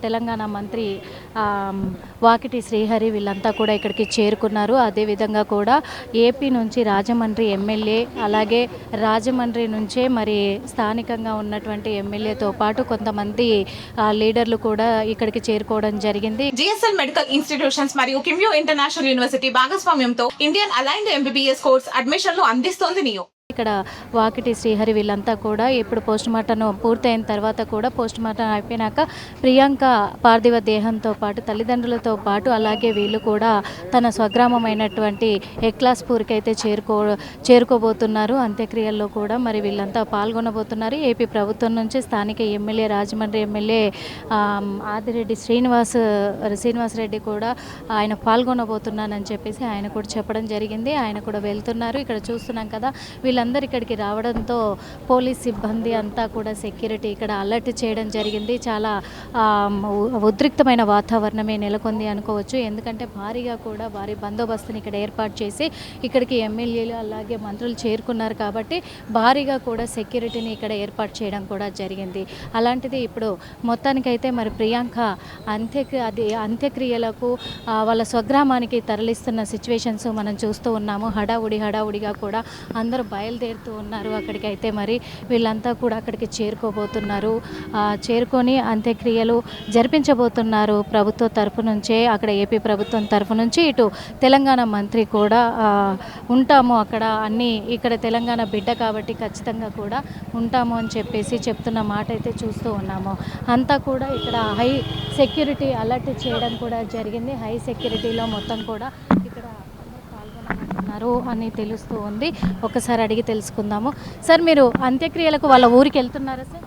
తెలంగాణ మంత్రి వాకిటి శ్రీహరి వీళ్ళంతా కూడా ఇక్కడికి చేరుకున్నారు. అదేవిధంగా కూడా ఏపీ నుంచి రాజమండ్రి ఎమ్మెల్యే, అలాగే రాజమండ్రి నుంచే మరి స్థానికంగా ఉన్నటువంటి ఎమ్మెల్యేతో పాటు కొంతమంది లీడర్లు కూడా ఇక్కడికి చేరుకోవడం జరిగింది. జిఎస్ఎల్ మెడికల్ ఇన్స్టిట్యూషన్స్ మరియు కిమ్యూ ఇంటర్నేషనల్ యూనివర్సిటీ భాగస్వామ్యంతో ఇండియన్ అలైన్డ్ ఎంబీబీఎస్ కోర్స్ అడ్మిషన్లు అందిస్తోంది నియో. ఇక్కడ వాకిటి శ్రీహరి వీళ్ళంతా కూడా ఇప్పుడు పోస్టుమార్టం పూర్తయిన తర్వాత కూడా పోస్టుమార్టం అయిపోయినాక ప్రియాంక పార్థివ దేహంతో పాటు తల్లిదండ్రులతో పాటు అలాగే వీళ్ళు కూడా తన స్వగ్రామమైనటువంటి ఎక్లాస్పూర్కి అయితే చేరుకోబోతున్నారు. అంత్యక్రియల్లో కూడా మరి వీళ్ళంతా పాల్గొనబోతున్నారు. ఏపీ ప్రభుత్వం నుంచి స్థానిక ఎమ్మెల్యే, రాజమండ్రి ఎమ్మెల్యే ఆదిరెడ్డి శ్రీనివాసరెడ్డి కూడా ఆయన పాల్గొనబోతున్నానని చెప్పేసి ఆయన కూడా చెప్పడం జరిగింది. ఆయన కూడా వెళ్తున్నారు. ఇక్కడ చూస్తున్నాం కదా, వీళ్ళందరూ ఇక్కడికి రావడంతో పోలీస్ సిబ్బంది అంతా కూడా సెక్యూరిటీ ఇక్కడ అలర్ట్ చేయడం జరిగింది. చాలా ఉద్రిక్తమైన వాతావరణమే నెలకొంది అనుకోవచ్చు. ఎందుకంటే భారీగా కూడా భారీ బందోబస్తుని ఇక్కడ ఏర్పాటు చేసి ఇక్కడికి ఎమ్మెల్యేలు అలాగే మంత్రులు చేరుకున్నారు కాబట్టి భారీగా కూడా సెక్యూరిటీని ఇక్కడ ఏర్పాటు చేయడం కూడా జరిగింది. అలాంటిది ఇప్పుడు మొత్తానికైతే మరి ప్రియాంక అంత్యక్రియలకు వాళ్ళ స్వగ్రామానికి తరలిస్తున్న సిచ్యువేషన్స్ మనం చూస్తూ ఉన్నాము. హడావుడిగా కూడా అందరూ బయలుదేరుతూ ఉన్నారు. అక్కడికైతే మరి వీళ్ళంతా కూడా అక్కడికి చేరుకోబోతున్నారు. చేరుకొని అంత్యక్రియలు జరిపించబోతున్నారు ప్రభుత్వ తరఫు నుంచే. అక్కడ ఏపీ ప్రభుత్వం తరఫు నుంచి ఇటు తెలంగాణ మంత్రి కూడా ఉంటాము అక్కడ అన్నీ, ఇక్కడ తెలంగాణ బిడ్డ కాబట్టి ఖచ్చితంగా కూడా ఉంటాము అని చెప్పేసి చెప్తున్న మాట అయితే చూస్తూ ఉన్నాము. అంతా కూడా ఇక్కడ హై సెక్యూరిటీ అలర్ట్ చేయడం కూడా జరిగింది. హై సెక్యూరిటీలో మొత్తం కూడా ఇక్కడ అని తెలుస్తూ ఉంది. ఒకసారి అడిగి తెలుసుకుందాము. సార్, మీరు అంత్యక్రియలకు వాళ్ళ ఊరికి వెళ్తున్నారా సార్?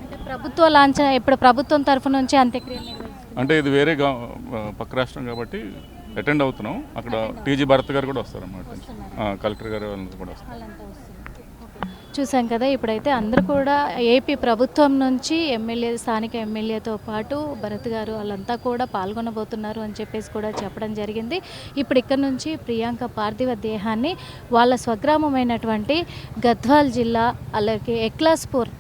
అంటే ప్రభుత్వ లాంఛన ఇప్పుడు ప్రభుత్వం తరఫు నుంచి అంత్యక్రియలు అంటే ఇది వేరే పక్క రాష్ట్రం కాబట్టి అటెండ్ అవుతున్నాం. అక్కడ టీజీ భరత్ గారు కూడా వస్తారు అన్నమాట, కలెక్టర్ గారు కూడా వస్తారు. చూసాం కదా, ఇప్పుడైతే అందరూ కూడా ఏపీ ప్రభుత్వం నుంచి స్థానిక ఎమ్మెల్యేతో పాటు భరత్ గారు వాళ్ళంతా కూడా పాల్గొనబోతున్నారు అని చెప్పేసి కూడా చెప్పడం జరిగింది. ఇప్పుడు ఇక్కడ నుంచి ప్రియాంక పార్థివ దేహాన్ని వాళ్ళ స్వగ్రామమైనటువంటి గద్వాల్ జిల్లా అలాగే ఎక్లాస్పూర్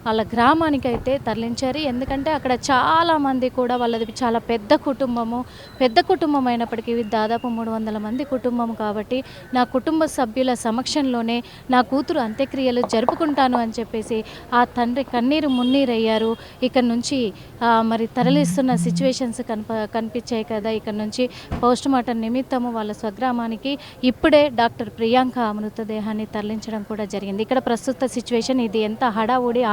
వాళ్ళ గ్రామానికి అయితే తరలించారు. ఎందుకంటే అక్కడ చాలామంది కూడా వాళ్ళది చాలా పెద్ద కుటుంబం అయినప్పటికీ దాదాపు 300 మంది కుటుంబం కాబట్టి నా కుటుంబ సభ్యుల సమక్షంలోనే నా కూతురు అంత్యక్రియలు జరుపుకుంటాను అని చెప్పేసి ఆ తండ్రి కన్నీరు మున్నీరయ్యారు. ఇక్కడ నుంచి మరి తరలిస్తున్న సిచ్యువేషన్స్ కనిపించాయి కదా. ఇక్కడ నుంచి పోస్టుమార్టం నిమిత్తము వాళ్ళ స్వగ్రామానికి ఇప్పుడే డాక్టర్ ప్రియాంక మృతదేహాన్ని తరలించడం కూడా జరిగింది. ఇక్కడ ప్రస్తుత సిచ్యువేషన్ ఇది. ఎంత హడావుడి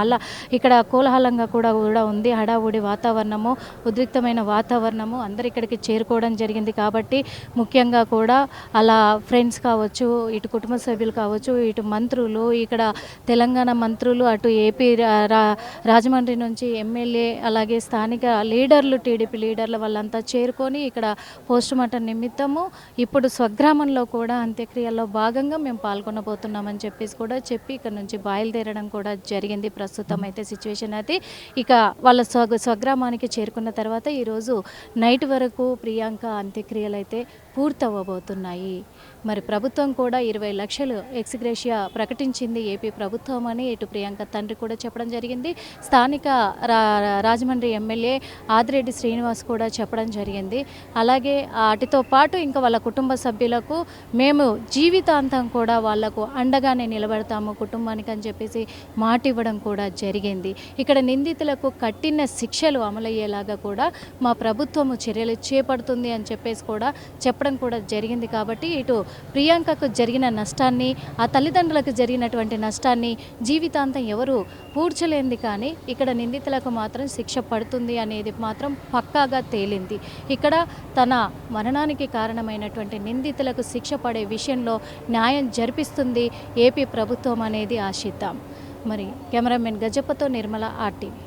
ఇక్కడ కోలాహలంగా కూడా ఉంది. హడావుడి వాతావరణము, ఉద్రిక్తమైన వాతావరణము, అందరు ఇక్కడికి చేరుకోవడం జరిగింది కాబట్టి ముఖ్యంగా కూడా అలా ఫ్రెండ్స్ కావచ్చు, ఇటు కుటుంబ సభ్యులు కావచ్చు, ఇటు మంత్రులు, ఇక్కడ తెలంగాణ మంత్రులు, అటు ఏపీ రాజమండ్రి నుంచి ఎమ్మెల్యే అలాగే స్థానిక లీడర్లు, టీడీపీ లీడర్లు వాళ్ళంతా చేరుకొని ఇక్కడ పోస్టుమార్టం నిమిత్తము ఇప్పుడు స్వగ్రామంలో కూడా అంత్యక్రియల్లో భాగంగా మేము పాల్గొనబోతున్నామని చెప్పేసి కూడా చెప్పి ఇక్కడ నుంచి బయలుదేరడం కూడా జరిగింది. ప్రస్తుతం అయితే సిచ్యువేషన్ అయితే ఇక వాళ్ళ స్వగ్రామానికి చేరుకున్న తర్వాత ఈరోజు నైట్ వరకు ప్రియాంక అంత్యక్రియలు అయితే పూర్తవ్వబోతున్నాయి. మరి ప్రభుత్వం కూడా 20 లక్షలు ఎక్స్గ్రేషియా ప్రకటించింది ఏపీ ప్రభుత్వం అని ఇటు ప్రియాంక తండ్రి కూడా చెప్పడం జరిగింది. స్థానిక రాజమండ్రి ఎమ్మెల్యే ఆదిరెడ్డి శ్రీనివాస్ కూడా చెప్పడం జరిగింది. అలాగే వాటితో పాటు ఇంకా వాళ్ళ కుటుంబ సభ్యులకు మేము జీవితాంతం కూడా వాళ్లకు అండగానే నిలబడతాము కుటుంబానికి అని చెప్పేసి మాట ఇవ్వడం కూడా జరిగింది. ఇక్కడ నిందితులకు కఠిన శిక్షలు అమలయ్యేలాగా కూడా మా ప్రభుత్వము చర్యలు చేపడుతుంది అని చెప్పేసి కూడా చెప్పడం కూడా జరిగింది. కాబట్టి ఇటు ప్రియాంకకు జరిగిన నష్టాన్ని, ఆ తల్లిదండ్రులకు జరిగినటువంటి నష్టాన్ని జీవితాంతం ఎవరు పూడ్చలేంది, కానీ ఇక్కడ నిందితులకు మాత్రం శిక్ష పడుతుంది అనేది మాత్రం పక్కాగా తేలింది. ఇక్కడ తన మరణానికి కారణమైనటువంటి నిందితులకు శిక్ష పడే విషయంలో న్యాయం జరిపిస్తుంది ఏపీ ప్రభుత్వం అనేది ఆశిద్దాం. మరి కెమెరామెన్ గజప్పతో నిర్మల, ఆర్టీవీ.